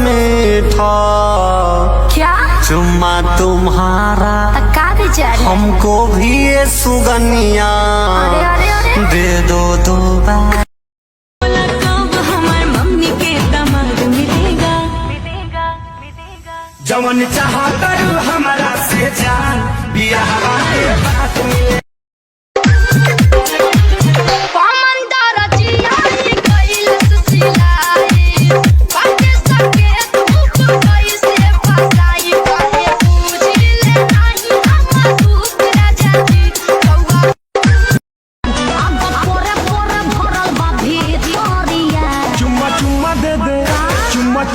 मीठा क्या चुम्मा तुम्हारा हमको भी ये सुगनिया दे दो दो बार। मम्मी के दामाद मिलेगा जवन चाहा करू हमारा से जान बियाह के बात मिले।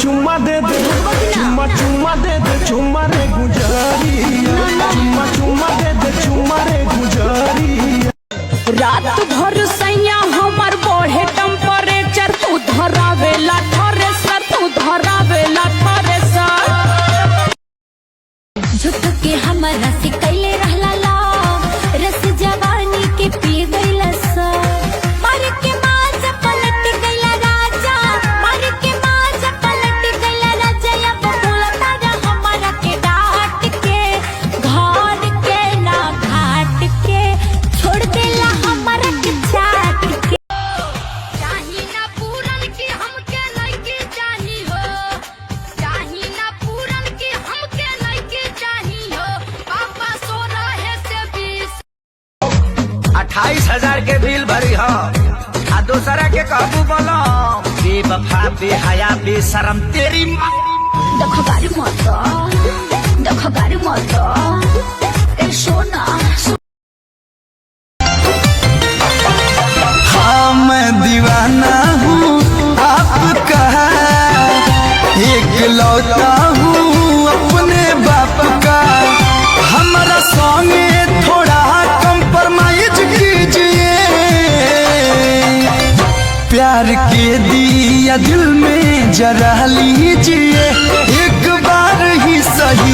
चुम्मा दे दे चुम्मा दे दे चुम्मा रे गुजरिया चुम्मा दे दे चुम्मा रे गुजरिया। रात भर सैया हमर बढ़े टेम्परेचर तू धरावेला थ्रेसर तू धरावेला थ्रेसर झुक के हमरा से कैले रहला ला रस जवानी के पी गइला सा मार के माज पलट गइला राजा मार के माज पलट गइला राजा अब बोलता जा हमरा के डांट के घर के ना घाट के छोड़ देला हमरा के चाट के। चाही ना पूरन की हमके लइके चाही हो चाही ना पूरन की हमके लइके चाही हो पापा सो रहे से 28,000 के बिल भरी हो आ दूसरा के काबू बोलो बेवफा बेहया बेशरम तेरी माँ। देखो गाड़ी मत ए सोना हाँ मैं दीवाना हूँ आपका एक लौटा हूँ अपने बाप का हमारा सॉन्ग थोड़ा कंप्रोमाइज कीजिए प्यार के दिया दिल में जरा लीजिए एक बार ही सही।